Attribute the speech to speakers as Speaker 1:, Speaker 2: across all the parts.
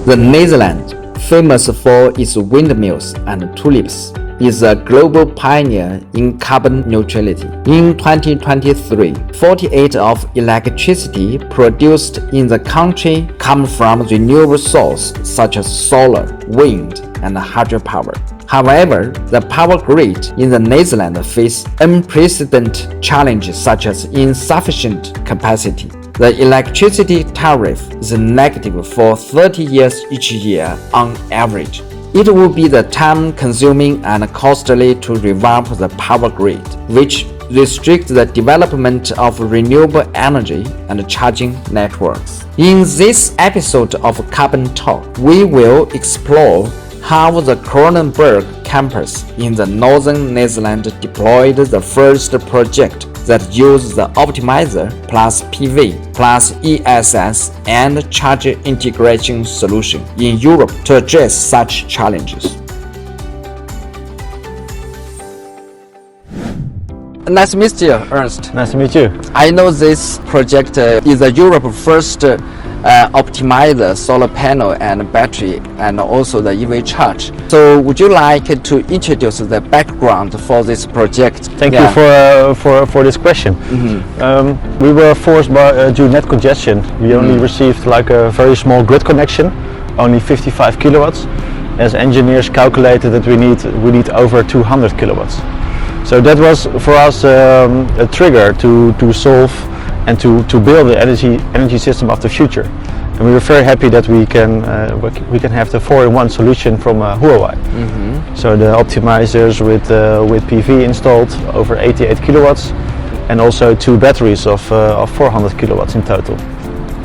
Speaker 1: The Netherlands, famous for its windmills and tulips, is a global pioneer in carbon neutrality. In 2023, 48% of electricity produced in the country comes from renewable sources such as solar, wind, and hydropower. However, the power grid in the Netherlands faces unprecedented challenges such as insufficient capacity. The electricity tariff is negative for 30 years each year on average. It will be the time-consuming and costly to revamp the power grid, which restricts the development of renewable energy and charging networks. In this episode of CarbonTalk, we will explore how the Kronenburg campus in the northern Netherlands deployed the first project that uses the Optimizer+PV+ESS and charger integration solution in Europe to address such challenges. Nice to meet you, Ernst.
Speaker 2: Nice to meet you.
Speaker 1: I know this project is Europe's first optimizer solar panel and battery and also the EV charge. So would you like to introduce the background for this project?
Speaker 2: Thank you for this question. We were forced by due net congestion. We only received like a very small grid connection, only 55 kilowatts. As engineers calculated that we need over 200 kilowatts. So that was for us a trigger to solve and to build the energy system of the future. And we were very happy that we can have the 4-in-1 solution from Huawei. So the optimizers with PV installed over 88 kilowatts, and also 2 batteries of 400 kilowatts in total.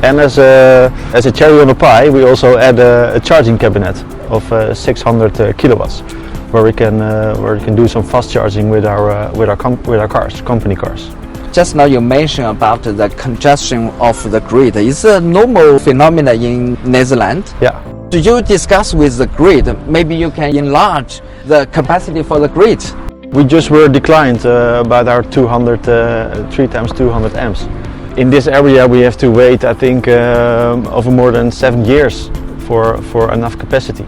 Speaker 2: And as a cherry on the pie, we also add a charging cabinet of 600 kilowatts, where we can do some fast charging with our cars, company cars.
Speaker 1: Just now you mentioned about the congestion of the grid. It's a normal phenomenon in Netherlands.
Speaker 2: Yeah.
Speaker 1: Do you discuss with the grid? Maybe you can enlarge the capacity for the grid.
Speaker 2: We just were declined about our 200, 3 times 200 amps. In this area we have to wait, I think, over more than 7 years for enough capacity.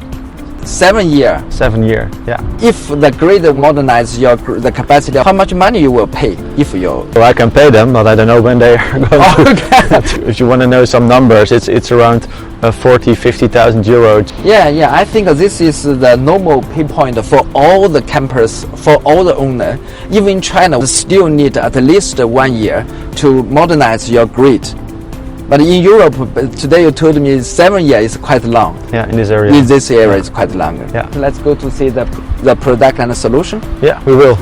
Speaker 1: 7 years.
Speaker 2: 7 years, yeah.
Speaker 1: If the grid modernizes the capacity, how much money you will pay if you?
Speaker 2: Well, I can pay them, but I don't know when they are going to. If you want to know some numbers, it's around 40,000-50,000 euros.
Speaker 1: Yeah. I think this is the normal pay point for all the campers, for all the owners. Even in China, we still need at least 1 year to modernize your grid. But in Europe, today you told me 7 years is quite long.
Speaker 2: Yeah, in this area.
Speaker 1: In this area, it's quite longer.
Speaker 2: Yeah.
Speaker 1: Let's go to see the product and the solution.
Speaker 2: Yeah, we will.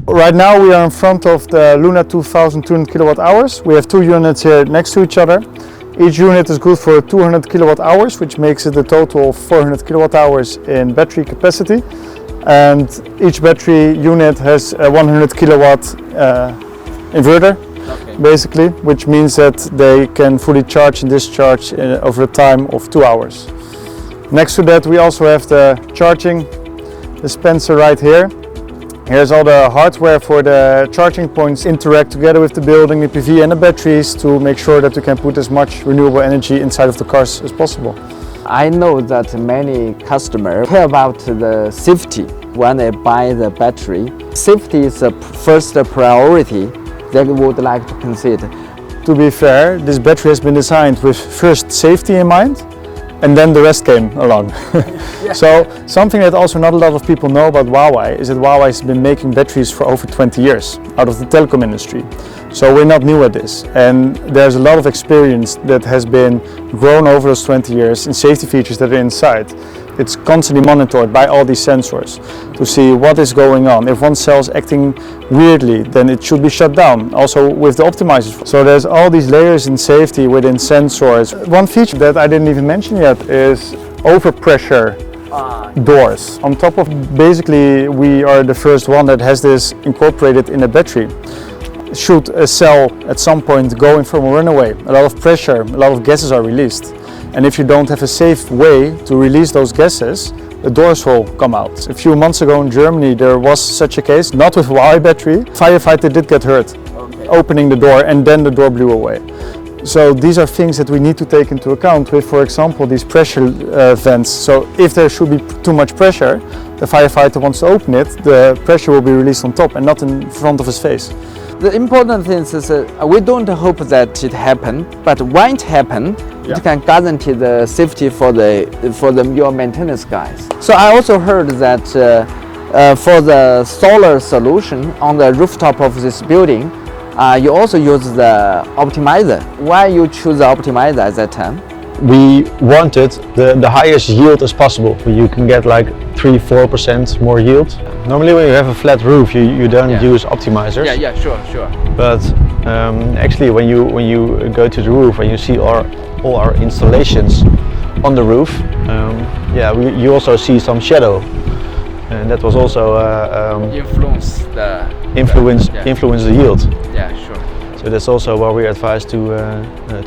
Speaker 2: Right now we are in front of the Luna 2200 kilowatt hours. We have 2 units here next to each other. Each unit is good for 200 kilowatt hours, which makes it a total of 400 kilowatt hours in battery capacity. And each battery unit has a 100 kilowatt inverter, basically, which means that they can fully charge and discharge over a time of 2 hours. Next to that we also have the charging dispenser right here. Here's all the hardware for the charging points interact together with the building, the PV and the batteries to make sure that we can put as much renewable energy inside of the cars as possible. I know that many customers care about the safety when they buy the battery. Safety is the first priority they would like to consider. To be fair, this battery has been designed with first safety in mind, and then the rest came along. So something that also not a lot of people know about Huawei is that Huawei has been making batteries for over 20 years out of the telecom industry. So we're not new at this, and there's a lot of experience that has been grown over those 20 years in safety features that are inside. It's constantly monitored by all these sensors to see what is going on. If one cell is acting weirdly, then it should be shut down, also with the optimizers. So there's all these layers in safety within sensors. One feature that I didn't even mention yet is overpressure doors. On top of, basically, we are the first one that has this incorporated in a battery. Should a cell at some point go in from a runaway, a lot of pressure, a lot of gases are released. And if you don't have a safe way to release those gases, the doors will come out. A few months ago in Germany there was such a case, not with Huawei battery. Firefighter did get hurt. opening the door and then the door blew away. So these are things that we need to take into account with, for example, these pressure vents. So if there should be too much pressure, the firefighter wants to open it, the pressure will be released on top and not in front of his face.
Speaker 1: The important thing is we don't hope that it happen, but when it happen, it can guarantee the safety for your maintenance guys. So I also heard that for the solar solution on the rooftop of this building, you also use the optimizer. Why you choose the optimizer at that time?
Speaker 3: We wanted the highest yield as possible. You can get like 3-4% more yield. Normally when you have a flat roof you don't use optimizers.
Speaker 1: Yeah, sure.
Speaker 3: But actually when you go to the roof and you see all our installations on the roof, you also see some shadow. And that was also
Speaker 1: influence
Speaker 3: the yield.
Speaker 1: Yeah, sure.
Speaker 3: So that's also why we advise to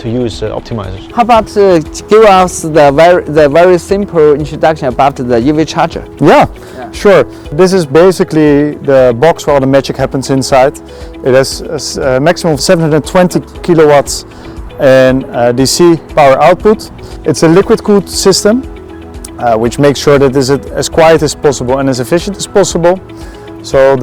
Speaker 3: use optimizers.
Speaker 1: How about give us the very simple introduction about the EV charger?
Speaker 2: Yeah, sure. This is basically the box where all the magic happens inside. It has a maximum of 720 kilowatts and DC power output. It's a liquid cooled system, which makes sure that it is as quiet as possible and as efficient as possible. So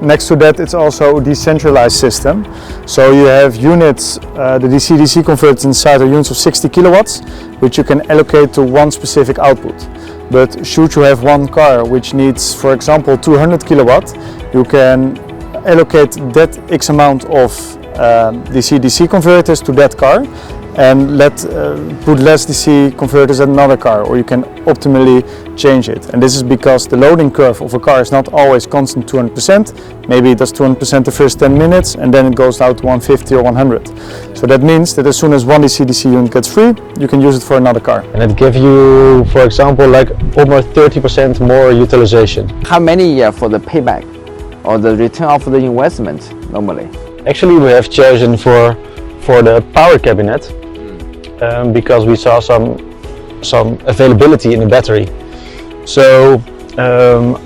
Speaker 2: next to that, it's also a decentralized system. So you have units, the DC-DC converters inside are units of 60 kilowatts, which you can allocate to one specific output. But should you have one car which needs, for example, 200 kilowatt, you can allocate that X amount of DC-DC converters to that car and put less DC converters at another car, or you can optimally change it. And this is because the loading curve of a car is not always constant 200%. Maybe it does 200% the first 10 minutes and then it goes down to 150 or 100. So that means that as soon as one DC-DC unit gets free, you can use it for another car.
Speaker 3: And it gives you, for example, like almost 30% more utilization.
Speaker 1: How many years for the payback or the return of the investment normally?
Speaker 3: Actually, we have chosen for the power cabinet because we saw some availability in the battery. So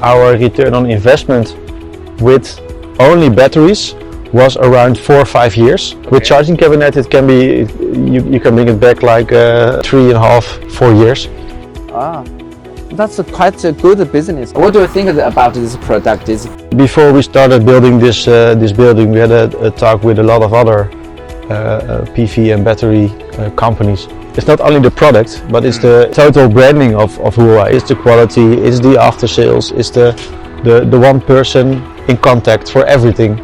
Speaker 3: our return on investment with only batteries was around 4 or 5 years. Okay. With charging cabinet, it can be you can bring it back like 3.5-4 years.
Speaker 1: That's quite a good business. What do you think about this product?
Speaker 3: Before we started building this building, we had a talk with a lot of other PV and battery companies. It's not only the product, but it's the total branding of Huawei. It's the quality, it's the after sales, it's the one person in contact for everything.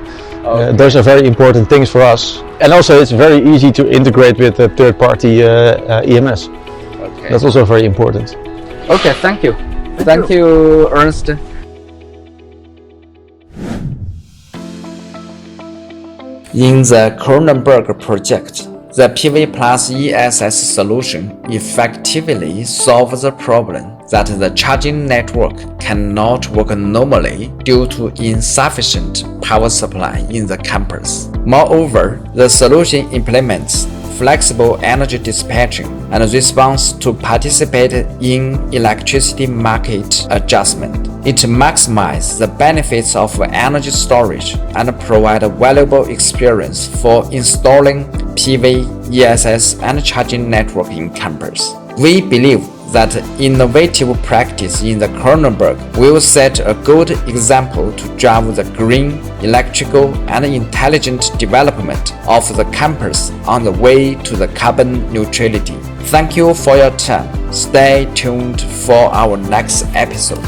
Speaker 3: Okay. Those are very important things for us. And also it's very easy to integrate with a third-party EMS. Okay. That's also very important.
Speaker 1: Okay, thank you. Thank you, Ernst. In the Kronenburg project, the PV+ESS solution effectively solves the problem that the charging network cannot work normally due to insufficient power supply in the campus. Moreover, the solution implements flexible energy dispatching and response to participate in electricity market adjustment. It maximizes the benefits of energy storage and provides a valuable experience for installing PV, ESS, and charging network in campus. We believe that innovative practice in the Kronenburg will set a good example to drive the green, electrical, and intelligent development of the campus on the way to the carbon neutrality. Thank you for your time. Stay tuned for our next episode.